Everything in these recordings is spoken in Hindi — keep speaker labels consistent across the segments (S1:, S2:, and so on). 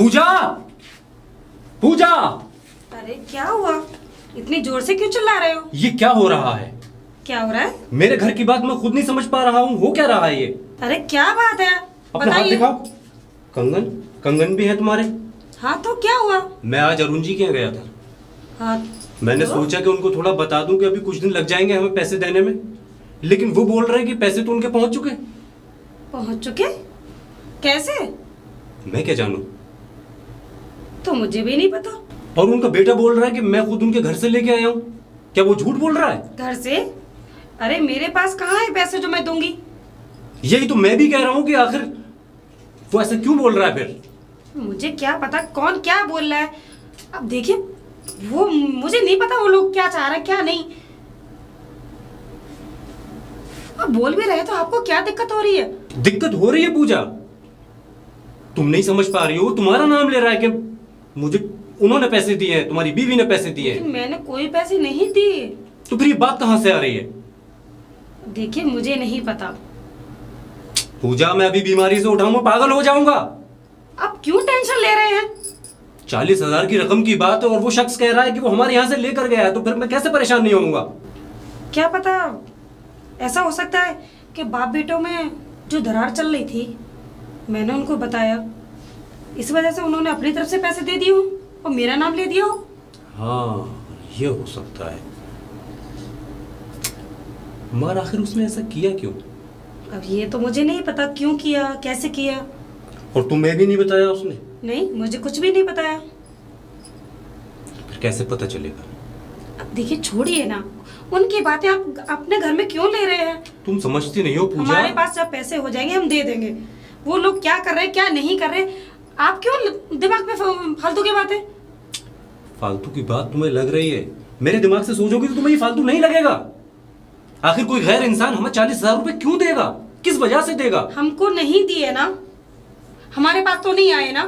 S1: पूजा, पूजा,
S2: अरे क्या हुआ? इतनी जोर से क्यों चिल्ला रहे हो?
S1: ये क्या हो रहा है?
S2: क्या हो रहा है?
S1: मेरे घर की बात मैं खुद नहीं समझ पा रहा हूँ। हो क्या रहा है ये?
S2: अरे क्या बात है,
S1: अपना हाथ
S2: बताइए।
S1: दिखाओ। कंगन, कंगन भी है तुम्हारे?
S2: हाँ तो क्या हुआ?
S1: मैं आज अरुण जी के यहाँ गया था।
S2: हाँ
S1: मैंने
S2: तो?
S1: सोचा कि उनको थोड़ा बता दूं कि अभी कुछ दिन लग जाएंगे हमें पैसे देने में, लेकिन वो बोल रहे हैं कि पैसे तो उनके पहुंच चुके।
S2: पहुंच चुके? कैसे?
S1: मैं क्या जानूं?
S2: तो मुझे भी नहीं पता।
S1: और उनका बेटा बोल रहा है कि मैं खुद उनके घर से लेके आया हूँ। क्या वो झूठ बोल रहा है?
S2: घर से? अरे मेरे पास कहाँ है पैसे जो मैं दूंगी?
S1: यही तो मैं भी कह रहा हूँ कि आखिर वो ऐसा क्यों बोल रहा है फिर?
S2: मुझे क्या पता कौन क्या बोल रहा है। अब देखिए, वो मुझे नहीं पता वो लोग क्या चाह रहे हैं क्या नहीं। अब बोल भी रहे तो आपको क्या दिक्कत हो रही है?
S1: दिक्कत हो रही है पूजा, तुम नहीं समझ पा रही हो। तुम्हारा नाम ले रहा है कि मुझे उन्होंने पैसे दिए हैं, तुम्हारी बीवी ने पैसे दिए
S2: लेकिन
S1: हैं।
S2: मैंने कोई पैसे नहीं दिए।
S1: तो फिर ये बात कहां से आ रही है?
S2: देखिए मुझे नहीं पता।
S1: पूजा, मैं अभी बीमारी से उठाऊंगा, पागल हो जाऊंगा।
S2: आप क्यों टेंशन ले रहे हैं?
S1: 40,000 की रकम की बात है और वो शख्स कह रहा है कि वो हमारे यहाँ से लेकर गया है, तो फिर मैं कैसे परेशान नहीं होऊंगा?
S2: क्या पता ऐसा हो सकता है कि बाप बेटों में जो दरार चल रही थी, मैंने उनको बताया, इस वजह से उन्होंने अपनी तरफ से पैसे दे दिए हो और मेरा नाम ले दिया हो।
S1: हाँ, ये हो सकता है। मगर आखिर उसने ऐसा किया क्यों?
S2: अब ये तो मुझे नहीं पता क्यों किया, कैसे किया।
S1: और तुम्हें भी नहीं बताया उसने?
S2: नहीं, मुझे कुछ भी नहीं बताया।
S1: फिर कैसे पता चलेगा?
S2: अब देखिए छोड़िए ना, उनकी बातें आप अपने घर में क्यों ले रहे हैं?
S1: तुम समझती नहीं हो पूजा।
S2: हमारे पास जब पैसे हो जाएंगे हम दे देंगे। वो लोग क्या कर रहे हैं क्या नहीं कर रहे, आप क्यों दिमाग में फालतू की बातें?
S1: फालतू की बात तुम्हें लग रही है? मेरे दिमाग से सोचोगे तो तुम्हें ये फालतू नहीं लगेगा। आखिर कोई गैर इंसान हमें 40,000 रुपए क्यों देगा? किस वजह से देगा?
S2: हमको नहीं दिए ना, हमारे पास तो नहीं आए ना।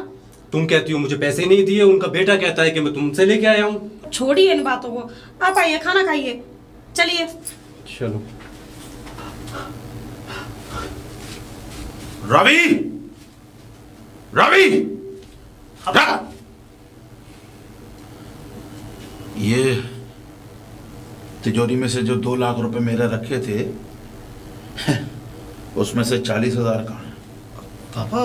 S1: तुम कहती हो मुझे पैसे नहीं दिए, उनका बेटा कहता है कि मैं तुमसे लेके आया हूँ।
S2: छोड़िए इन बातों को, आप आइए खाना खाइए, चलिए।
S1: चलो।
S3: रवि, रवि, ये तिजोरी में से जो 2 लाख रुपए मेरे रखे थे उसमें से 40,000 कहाँ है?
S4: पापा,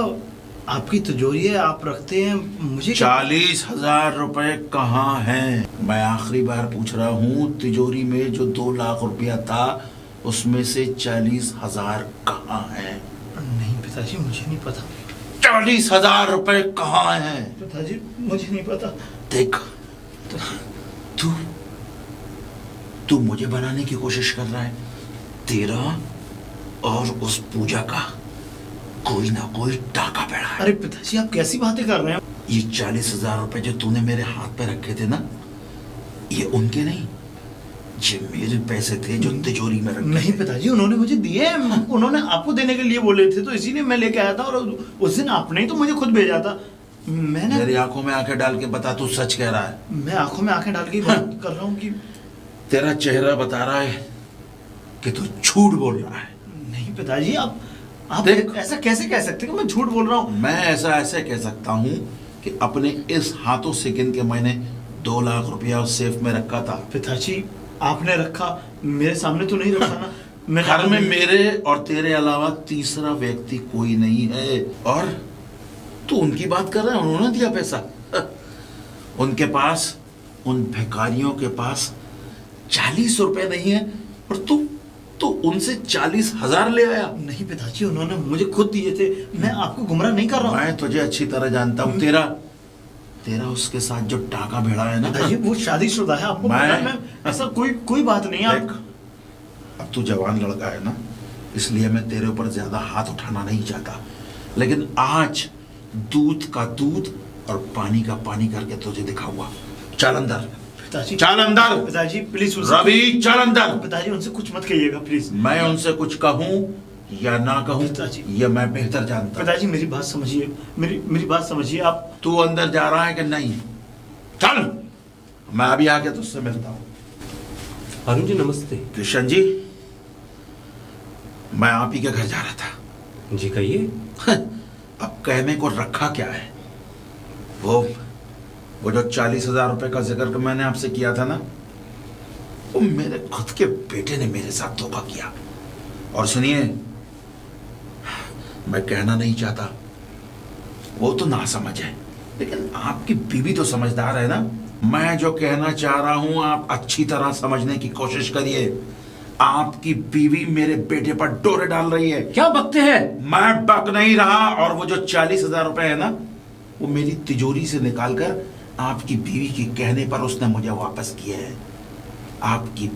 S4: आपकी तिजोरी है, आप रखते हैं, मुझे
S3: 40,000 रुपए कहाँ हैं? मैं आखिरी बार पूछ रहा हूँ, तिजोरी में जो 2 लाख रुपया था उसमें से 40,000 कहाँ है?
S4: नहीं पिताजी, मुझे नहीं पता।
S3: 40,000 रुपए कहाँ हैं?
S4: पिताजी मुझे नहीं पता।
S3: देख, तू मुझे बनाने की कोशिश कर रहा है। तेरा और उस पूजा का कोई ना कोई टाका पड़ा है।
S4: अरे पिताजी, आप कैसी बातें कर रहे हैं?
S3: ये 40,000 रुपए जो तूने मेरे हाथ पे रखे थे ना, ये उनके नहीं, ये मेरे पैसे थे जो तिजोरी में रखे
S4: नहीं
S3: थे।
S4: पिताजी, उन्होंने मुझे दिए हैं। उन्होंने आपको देने के लिए बोले थे, तो इसीलिए मैं लेके आया था। और उस दिन आपने ही तो मुझे खुद भेजा था। मैंने
S3: मेरी आंखों में आंखें डाल के बता, तू सच कह रहा है?
S4: मैं आंखों में आंखें डाल के बात कर रहा हूँ कि
S3: तेरा चेहरा बता रहा है कि तू झूठ बोल रहा है।
S4: नहीं पिताजी, आप
S3: देख,
S4: ऐसा कैसे कह सकते हैं कि मैं झूठ बोल रहा हूँ?
S3: मैं ऐसा ऐसे कह सकता हूँ कि अपने इस हाथों से गिन के मैंने 2 लाख रुपया उस सेफ में रखा था।
S4: पिताजी, आपने रखा, मेरे सामने तो नहीं रखा ना। मैं
S3: घर में मेरे और तेरे अलावा तीसरा व्यक्ति कोई नहीं है। और तू उनकी बात कर रहा है, उन्होंने दिया पैसा? उनके पास, उन भिखारियों के पास 40 रुपए नहीं है और तू उनसे 40,000 ले आया?
S4: नहीं पिताजी, उन्होंने मुझे खुद दिए थे। मैं आपको गुमराह नहीं कर रहा हूँ।
S3: मैं तुझे अच्छी तरह जानता हूँ। तेरा उसके साथ जो टाका भिड़ा है ना,
S4: पिताजी वो शादीशुदा है, आपको पता है। मैं ऐसा कोई बात नहीं है।
S3: देख, अब तू जवान लड़का है ना, इसलिए मैं तेरे ऊपर ज्यादा हाथ उठाना नहीं चाहता, लेकिन आज दूध का दूध और पानी का पानी करके तुझे दिखाऊंगा। चल अंदर।
S4: पिताजी,
S3: चल अंदर।
S4: पिताजी प्लीज।
S3: रवि, चल अंदर।
S4: पिताजी, उनसे कुछ मत कहिएगा प्लीज।
S3: मैं उनसे कुछ कहूँ या ना कहूँ,
S4: पिताजी,
S3: ये मैं बेहतर जानता हूँ।
S4: पिताजी मेरी बात समझिए, मेरी बात समझिए। आप
S3: तू अंदर जा रहा है कि नहीं? चल, मैं अभी आके तुझसे मिलता हूँ।
S1: अरुण जी नमस्ते।
S3: किशन जी, मैं आप ही के घर जा रहा था।
S1: जी कहिए।
S3: अब कहने को रखा क्या है? वो जो 40,000 रुपए का जिक्र मैंने आपसे किया था ना, वो मेरे खुद के बेटे ने मेरे साथ धोखा किया। और सुनिए, मैं कहना नहीं चाहता, वो तो नासमझ है, लेकिन आपकी बीवी तो समझदार है ना। मैं जो कहना चाह रहा हूं आप अच्छी तरह समझने की कोशिश करिए। आपकी बीवी मेरे बेटे पर डोरे डाल रही है।
S1: क्या बकते हैं?
S3: मैं बक नहीं रहा। और वो जो 40,000 रुपए है ना, वो मेरी तिजोरी से निकालकर आपकी बीवी के कहने पर उसने मुझे वापस किए हैं। आपकी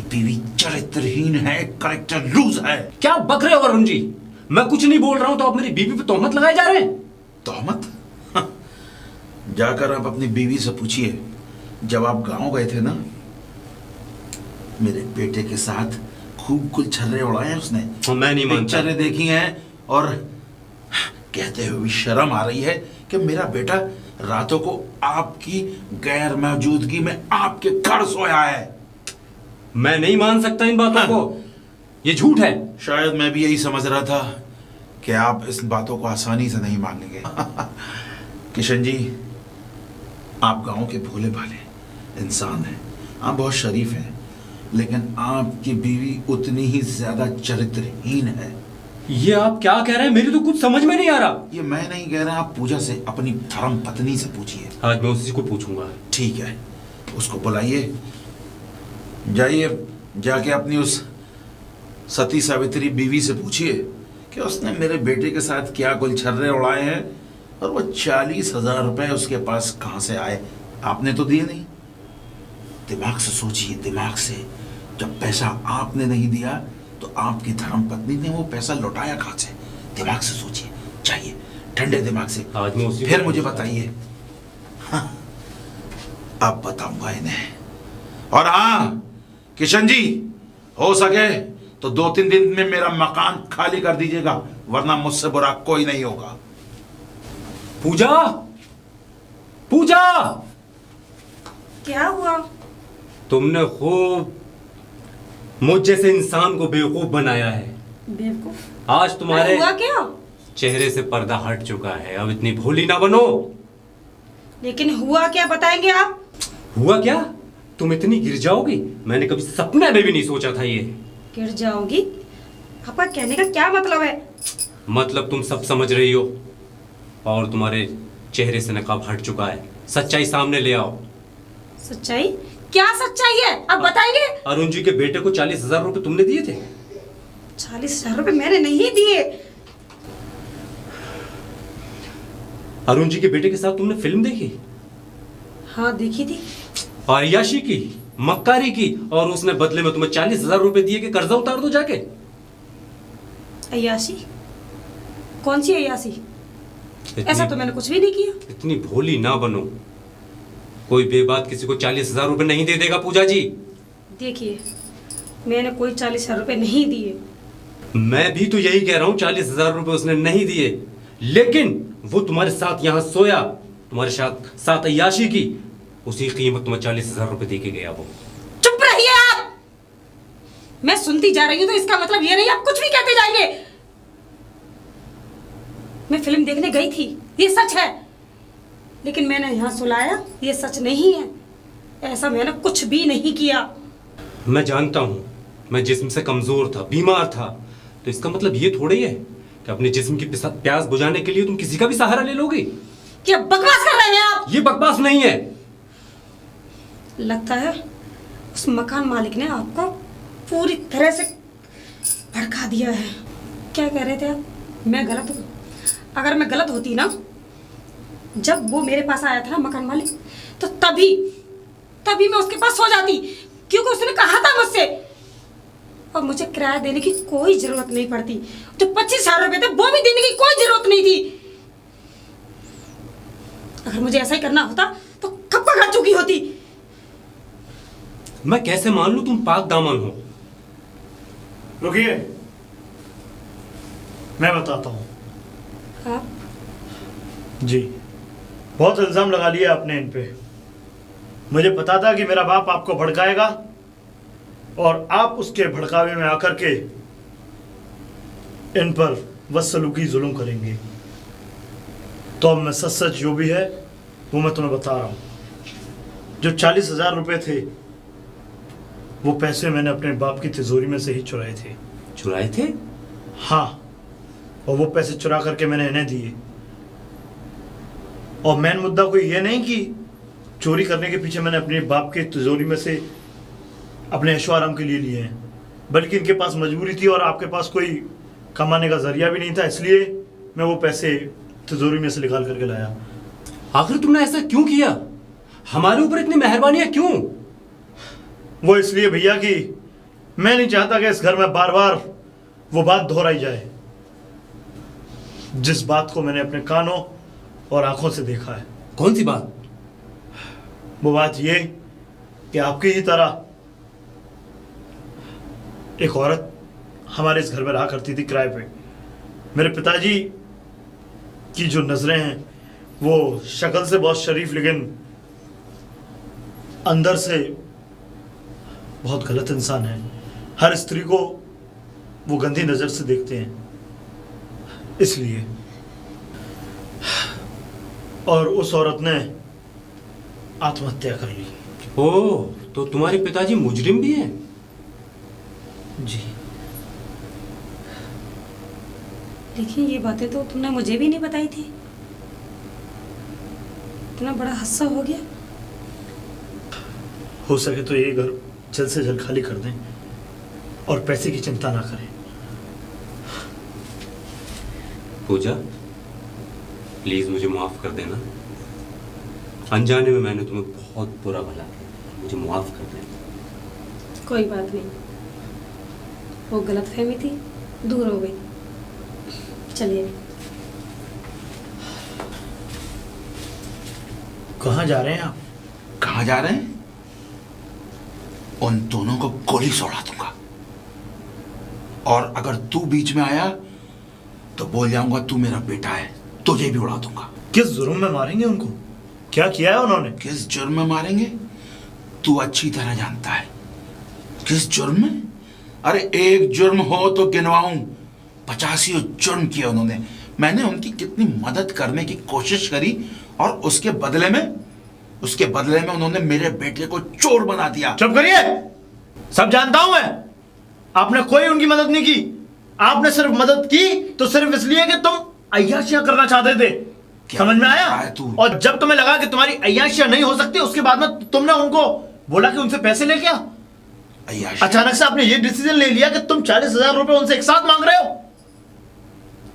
S3: बीवी चरित्रहीन है, करेक्टर लूज है।
S1: क्या बक रहे हो अरुण जी? मैं कुछ नहीं बोल रहा हूं तो आप मेरी बीवी पे तोहमत लगाए जा रहे हैं।
S3: तोहमत? जाकर आप अपनी बीवी से पूछिए, जब आप गांव गए थे ना, मेरे बेटे के साथ खूब गुलछर्रे उड़ाए हैं उसने।
S1: मैं नहीं मानता।
S3: पिक्चरें देखी हैं और कहते हुए शर्म आ रही है कि मेरा बेटा रातों को आपकी गैर मौजूदगी में आपके घर सोया है।
S1: मैं नहीं मान सकता इन बातों को। ये झूठ है।
S3: शायद मैं भी यही समझ रहा था कि आप इस बातों को आसानी से नहीं मानेंगे। किशन जी, आप गांव के भोले भाले इंसान हैं, आप बहुत शरीफ हैं, लेकिन आपकी बीवी उतनी ही ज्यादा चरित्रहीन है।
S1: ये आप क्या कह रहे हैं? मेरी तो कुछ समझ में नहीं आ रहा।
S3: ये मैं नहीं कह रहा, आप पूजा से, अपनी धर्म पत्नी से पूछिए।
S1: आज मैं उसी को पूछूंगा।
S3: ठीक है, उसको बुलाइए। जाइए, जाके अपनी उस सती सावित्री बीवी से पूछिए कि उसने मेरे बेटे के साथ क्या गुलछर्रे उड़ाए हैं और वो 40,000 रुपए उसके पास कहां से आए। आपने तो दिए नहीं। दिमाग से सोचिए, दिमाग से। जब पैसा आपने नहीं दिया तो आपकी धर्मपत्नी ने वो पैसा लौटाया कहां से? दिमाग से सोचिए, चाहिए ठंडे दिमाग से।
S1: आज मैं उसी
S3: फिर मुझे बताइए। हाँ, अब बताऊंगा इन्हें। और हाँ किशन जी, हो सके तो 2-3 दिन में मेरा मकान खाली कर दीजिएगा, वरना मुझसे बुरा कोई नहीं होगा।
S1: पूजा, पूजा,
S2: क्या हुआ?
S1: तुमने खूब मुझ जैसे इंसान को बेवकूफ बनाया है।
S2: बेवकूफ?
S1: आज तुम्हारे
S2: हुआ क्या?
S1: चेहरे से पर्दा हट चुका है। अब इतनी भोली ना बनो।
S2: लेकिन हुआ क्या, बताएंगे आप?
S1: हुआ क्या? तुम इतनी गिर जाओगी, मैंने कभी सपने में भी नहीं सोचा था ये।
S2: गिर जाओगी? आपका कहने का क्या मतलब है?
S1: मतलब तुम सब समझ रही हो और तुम्हारे चेहरे से नकाब हट चुका है। सच्चाई सामने ले आओ।
S2: सच्चाई? क्या सच्चाई है, आप बताएंगे?
S1: अरुण जी के बेटे को 40,000 रुपए तुमने दिए थे।
S2: 40,000 रुपए मैंने नहीं दिए।
S1: अरुण जी के बेटे के साथ तुमने फिल्म देखी?
S2: हाँ देखी थी।
S1: अय्याशी की, मक्कारी की, और उसने बदले में तुम्हें 40,000 रुपए दिए कि कर्जा उतार दो जाके।
S2: अय्याशी? कौन सी अय्याशी? ऐसा तो मैंने कुछ भी नहीं किया।
S1: इतनी भोली ना बनो। कोई बेबात किसी को 40,000 रुपए नहीं दे देगा पूजा जी।
S2: देखिए, मैंने कोई 40,000 रुपए नहीं दिए।
S1: मैं भी तो यही कह रहा हूँ, 40,000 रुपए उसने नहीं दिए, लेकिन वो तुम्हारे साथ यहाँ सोया, तुम्हारे साथ अय्याशी की, उसी कीमत तुम्हें 40,000 रुपए दे के गया वो।
S2: चुप रहिए आप। मैं सुनती जा रही हूँ तो इसका मतलब ये नहीं आप कुछ भी कहते जाएंगे। मैं फिल्म देखने गई थी, ये सच है, लेकिन मैंने यहाँ सुलाया, ये सच नहीं है। ऐसा मैंने कुछ भी नहीं किया।
S1: मैं जानता हूँ, मैं जिस्म से कमजोर था, बीमार था, तो इसका मतलब ये थोड़ा ही है कि अपने जिस्म की प्यास बुझाने के लिए तुम किसी का भी सहारा ले लोगे।
S2: क्या बकवास कर रहे हैं आप?
S1: ये बकवास नहीं है।
S2: लगता है उस मकान मालिक ने आपको पूरी तरह से भड़का दिया है। क्या कह रहे थे आप? मैं गलत हूँ? अगर मैं गलत होती ना, जब वो मेरे पास आया था ना मकान मालिक, तो तभी मैं उसके पास सो जाती, क्योंकि उसने कहा था मुझसे, और मुझे किराया देने की कोई जरूरत नहीं पड़ती। जो 25,000 रुपए थे वो भी देने की कोई जरूरत नहीं थी। अगर मुझे ऐसा ही करना होता तो कब कर चुकी होती।
S1: मैं कैसे मान लूं तुम पाक दामन हो?
S4: रुकिए, मैं बताता हूँ।
S2: आप?
S4: जी, बहुत इल्जाम लगा लिया आपने इन पे। मुझे पता था कि मेरा बाप आपको भड़काएगा और आप उसके भड़कावे में आकर के इन पर बदसलूकी जुल्म करेंगे। तो अब मैं सच सच जो भी है वो मैं तुम्हें बता रहा हूँ। जो 40,000 रुपये थे वो पैसे मैंने अपने बाप की तिजोरी में से ही चुराए थे।
S1: चुराए थे?
S4: हाँ, और वो पैसे चुरा करके मैंने इन्हें दिए। और मेन मुद्दा कोई ये नहीं कि चोरी करने के पीछे मैंने अपने बाप के तिजोरी में से अपने ऐशो आराम के लिए लिए हैं, बल्कि इनके पास मजबूरी थी और आपके पास कोई कमाने का जरिया भी नहीं था, इसलिए मैं वो पैसे तिजोरी में से निकाल करके लाया।
S1: आखिर तुमने ऐसा क्यों किया? हमारे ऊपर इतनी मेहरबानियां क्यों?
S4: वो इसलिए भैया कि मैं नहीं चाहता कि इस घर में बार बार वो बात दोहराई जाए, जिस बात को मैंने अपने कानों और आंखों से देखा है।
S1: कौन सी बात?
S4: वो बात ये कि आपकी ही तरह एक औरत हमारे इस घर में रहा करती थी किराए पे। मेरे पिताजी की जो नजरें हैं वो शक्ल से बहुत शरीफ लेकिन अंदर से बहुत गलत इंसान है। हर स्त्री को वो गंदी नजर से देखते हैं, इसलिए। और उस औरत ने आत्महत्या कर ली।
S1: ओह, तो तुम्हारे पिताजी मुजरिम भी हैं?
S4: जी।
S2: देखिए, ये बातें तो तुमने मुझे भी नहीं बताई थी। इतना बड़ा हादसा हो गया।
S4: हो सके तो ये घर जल्द से जल्द खाली कर दें और पैसे की चिंता ना करें।
S1: पूजा, प्लीज मुझे माफ कर देना। अनजाने में मैंने तुम्हें बहुत बुरा भला किया, मुझे माफ कर देना।
S2: कोई बात नहीं, वो गलतफहमी थी, दूर हो गई। चलिए।
S4: कहाँ जा रहे हैं आप?
S3: कहाँ जा रहे हैं? उन दोनों को गोली से उड़ा दूंगा, और अगर तू बीच में आया तो बोल जाऊंगा तू मेरा बेटा है, तुझे भी उड़ा दूंगा।
S4: किस जुर्म में मारेंगे उनको? क्या किया है उन्होंने?
S3: किस जुर्म में मारेंगे तू अच्छी तरह जानता है। किस जुर्म में? अरे एक जुर्म हो तो गिनवाऊं, 85 जुर्म किए उन्होंने। मैंने उनकी कितनी मदद करने की कोशिश करी और उसके बदले में उन्होंने मेरे बेटे को चोर बना दिया।
S4: चुप करिए, सब जानता हूं मैं। आपने कोई उनकी मदद नहीं की। आपने सिर्फ मदद की तो सिर्फ इसलिए कि तुम अय्याशियां करना चाहते थे। समझ में आया? और जब तुम्हें लगा कि तुम्हारी अय्याशियां नहीं हो सकती, उसके बाद में तुमने उनको बोला कि उनसे पैसे लेके आ। अचानक से आपने ये डिसीजन ले लिया कि तुम 40,000 रुपए उनसे एक साथ मांग रहे हो।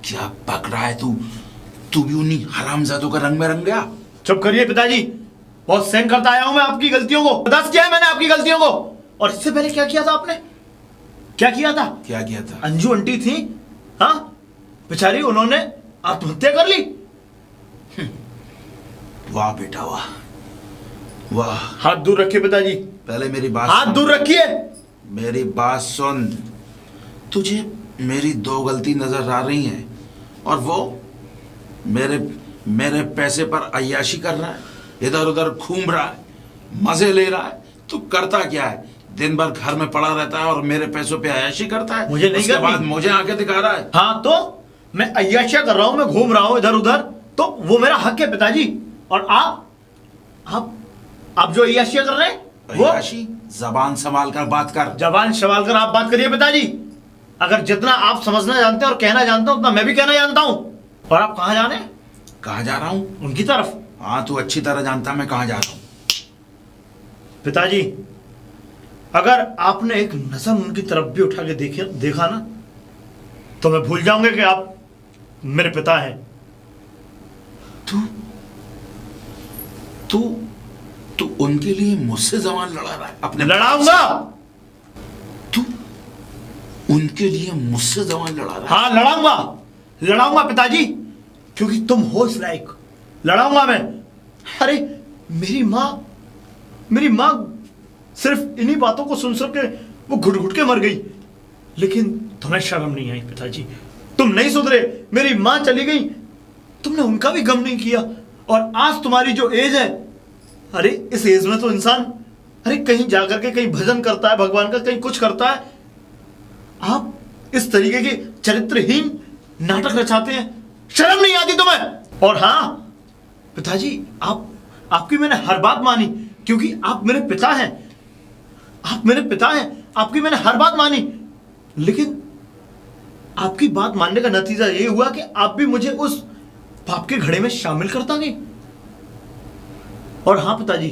S3: क्या पक रहा है तू भी उन्हीं हरामजादों का रंग में रंग गया।
S4: चुप करिए पिताजी, बहुत सहन करता आया हूं मैं आपकी गलतियों को। बर्दाश्त किया है मैंने आपकी गलतियों को। और इससे पहले क्या किया था आपने? क्या किया था? अंजू आंटी थी, हाँ बेचारी, उन्होंने आत्महत्या कर ली।
S3: वाह बेटा वाह वाह।
S4: हाथ दूर रखिए पिताजी।
S3: पहले मेरी बात
S4: हाथ दूर रखिए।
S3: मेरी बात सुन। तुझे मेरी 2 गलती नजर आ रही हैं, और वो मेरे पैसे पर अय्याशी कर रहा है, इधर उधर घूम रहा है, मजे ले रहा है। तू करता क्या है? दिन भर घर में पड़ा रहता है और मेरे पैसों पे अय्याशी करता है।
S4: मुझे नहीं
S3: उसके बाद मुझे आके दिखा रहा है।
S4: हाँ, तो मैं अय्याशियां कर रहा हूं, मैं घूम रहा हूं इधर उधर, तो वो मेरा हक है पिताजी। और आप जो अय्याशियां कर रहे हैं, वो
S3: अय्याशी? जबान संभाल कर बात कर।
S4: जबान संभाल कर आप बात करिए पिताजी। अगर जितना आप समझना जानते हैं और कहना जानते हैं, उतना मैं भी कहना जानता हूं। और आप कहां जाने?
S3: कहां जा रहा हूं?
S4: उनकी तरफ।
S3: हाँ, तू अच्छी तरह जानता मैं कहां जा रहा हूं।
S4: पिताजी, अगर आपने एक नजर उनकी तरफ भी उठा के देखा ना, तो मैं भूल जाऊंगा कि आप मेरे पिता हैं।
S3: तू उनके लिए मुझसे जबान लड़ा रहा है? अपने
S4: लड़ाऊंगा।
S3: तू उनके लिए मुझसे जबान लड़ा रहा है?
S4: हाँ, लड़ाऊंगा पिताजी, क्योंकि तुम हो इस लायक। लड़ाऊंगा मैं। अरे मेरी माँ सिर्फ इन्हीं बातों को सुन के वो घुट घुट के मर गई, लेकिन तुम्हें शर्म नहीं आई पिताजी। तुम नहीं सुधरे। मेरी माँ चली गई, तुमने उनका भी गम नहीं किया। और आज तुम्हारी जो एज है, अरे इस एज में तो इंसान कहीं जाकर के कहीं भजन करता है भगवान का, कहीं कुछ करता है। आप इस तरीके के चरित्रहीन नाटक रचाते हैं, शर्म नहीं आती तुम्हें? और हाँ, पिताजी आपकी मैंने हर बात मानी, क्योंकि आप मेरे पिता हैं। आप मेरे पिता हैं, आपकी मैंने हर बात मानी। लेकिन आपकी बात मानने का नतीजा ये हुआ कि आप भी मुझे उस पाप के घड़े में शामिल करता नहीं। और हाँ पिताजी,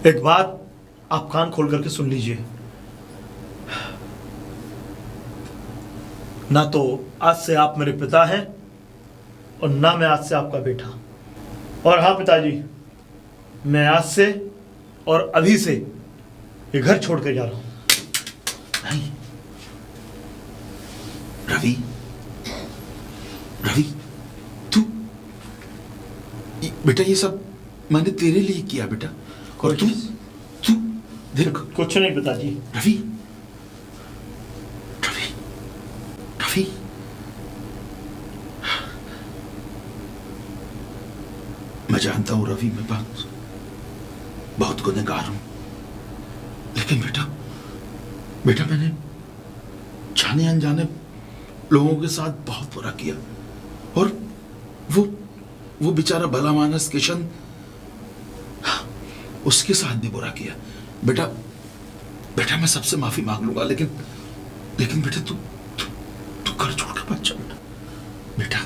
S4: एक बात आप कान खोल करके सुन लीजिए। ना तो आज से आप मेरे पिता हैं और ना मैं आज से आपका बेटा। और हाँ पिताजी, मैं आज से और अभी से ये घर छोड़ कर जा रहा हूं।
S3: नहीं रवि, रवि तू बेटा, ये सब मैंने तेरे लिए किया बेटा। और तू तू देख,
S4: कुछ नहीं पिताजी।
S3: रवि, रवि, रवि, मैं जानता हूं रवि, मैं बहुत गुनहगार हूं, लेकिन बेटा मैंने जाने अनजाने लोगों के साथ बहुत बुरा किया। और वो बेचारा भला मानस किशन, उसके साथ भी बुरा किया। बेटा मैं सबसे माफी मांग लूंगा, लेकिन बेटा तू घर छोड़कर मत जा बेटा।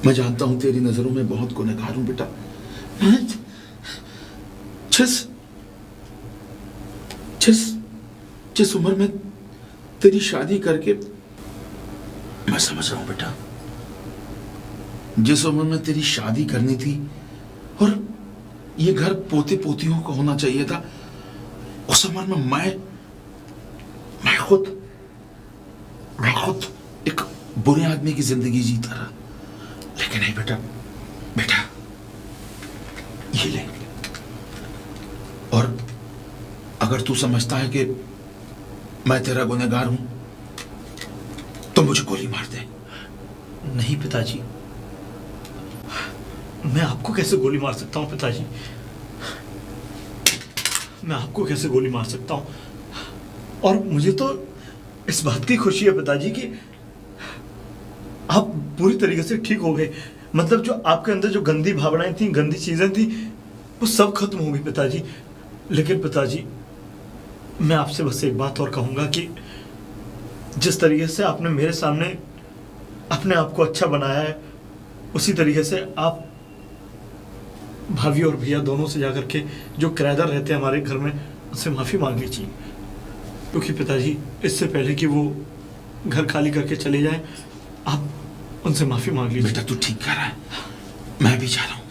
S3: मैं जानता हूं तेरी नजरों में बहुत गुनहगार हूं बेटा। जिस उम्र में तेरी शादी करके, मैं समझ रहा हूं बेटा, जिस उम्र में तेरी शादी करनी थी और ये घर पोते पोतियों को होना चाहिए था, उस उम्र में मैं खुद एक बुरे आदमी की जिंदगी जीता रहा। लेकिन नहीं बेटा ये ले, और अगर तू समझता है कि मैं तेरा गुनहगार हूं तो मुझे गोली मार दे।
S4: नहीं पिताजी, मैं आपको कैसे गोली मार सकता हूं पिताजी? मैं आपको कैसे गोली मार सकता हूं? और मुझे तो इस बात की खुशी है पिताजी कि आप पूरी तरीके से ठीक हो गए। मतलब जो आपके अंदर जो गंदी भावनाएं थी, गंदी चीजें थी, वो सब खत्म हो गई पिताजी। लेकिन पिताजी, मैं आपसे बस एक बात और कहूंगा कि जिस तरीके से आपने मेरे सामने अपने आप को अच्छा बनाया है, उसी तरीके से आप भाभी और भैया दोनों से जाकर के जो किराएदार रहते हैं हमारे घर में, उनसे माफ़ी मांग लीजिए। क्योंकि पिताजी, इससे पहले कि वो घर खाली करके चले जाएं, आप उनसे माफ़ी मांग लीजिए।
S3: बेटा तू ठीक कर रहा है, मैं भी जा रहा हूँ।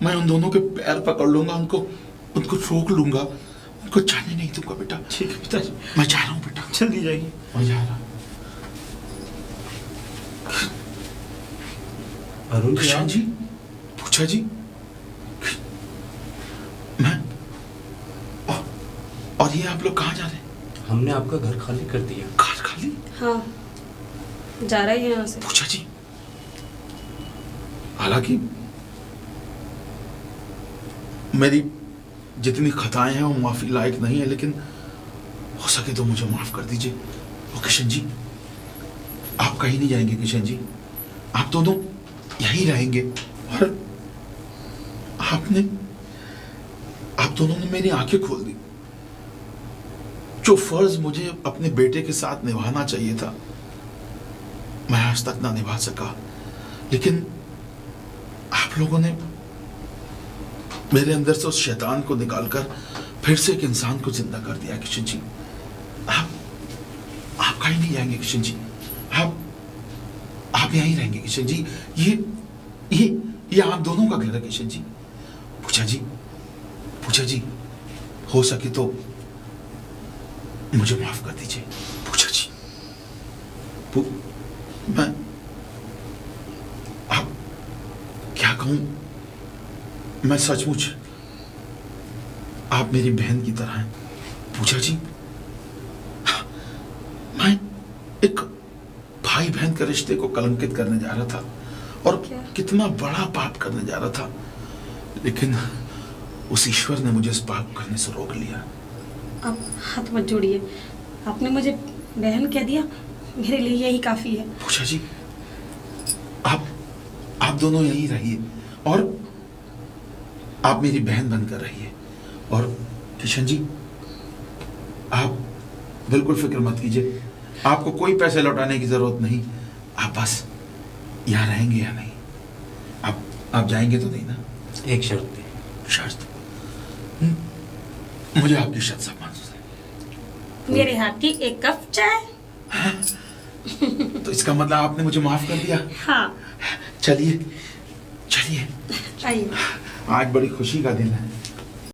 S3: मैं उन दोनों के पैर पकड़ लूंगा, उनको रोक लूंगा, उनको जाने नहीं दूंगा बेटा।
S4: ठीक है पिताजी,
S3: मैं जा रहा हूँ बेटा।
S4: जल्दी जाइए।
S3: मैं जा रहा हूँ।
S1: अरुण
S3: किशन जी, पूछा जी, मैं और ये आप लोग कहाँ जा रहे हैं?
S1: हमने आपका घर खाली कर दिया।
S3: घर खाली?
S2: हाँ, जा रहा है यहाँ से।
S3: पूछा जी, हालांकि मेरी जितनी खताएं हैं वो माफी लायक नहीं है, लेकिन हो सके तो मुझे माफ कर दीजिए। और किशन जी, आप कहीं नहीं जाएंगे किशन जी, आप दोनों यहीं रहेंगे। और आप दोनों ने मेरी आंखें खोल दी। जो फर्ज मुझे अपने बेटे के साथ निभाना चाहिए था, मैं आज तक ना निभा सका, लेकिन आप लोगों ने मेरे अंदर से उस शैतान को निकालकर फिर से एक इंसान को जिंदा कर दिया। किशन जी, आप कहीं नहीं जाएंगे किशन जी, आप यहीं रहेंगे किशन जी। ये आप दोनों का घर है किशन जी। पूछा जी, हो सके तो मुझे माफ कर दीजिए पूछा जी। मैं आप क्या कहूं, मैं सचमुच आप मेरी बहन की तरह हैं पूछा जी। मैं एक भाई बहन के रिश्ते को कलंकित करने जा रहा था और कितना बड़ा पाप करने जा रहा था, लेकिन उस ईश्वर ने मुझे इस पाप करने से रोक लिया।
S2: आप हाथ मत जोड़िए, आपने मुझे बहन कह दिया, मेरे लिए यही काफ़ी है।
S3: पूजा जी, आप दोनों यहीं रहिए और आप मेरी बहन बनकर रहिए। और किशन जी, आप बिल्कुल फिक्र मत कीजिए, आपको कोई पैसे लौटाने की जरूरत नहीं। आप बस यहाँ रहेंगे या नहीं? आप जाएंगे तो नहीं ना?
S1: एक शर्त पे।
S3: शर्त? मुझे आपकी शर्त सब मंजूर है।
S2: मेरे हाथ की एक कप चाय।
S3: तो इसका मतलब आपने मुझे माफ कर दिया?
S2: हाँ।
S3: चलिए चलिए,
S2: आइए।
S3: आज बड़ी खुशी का दिन है।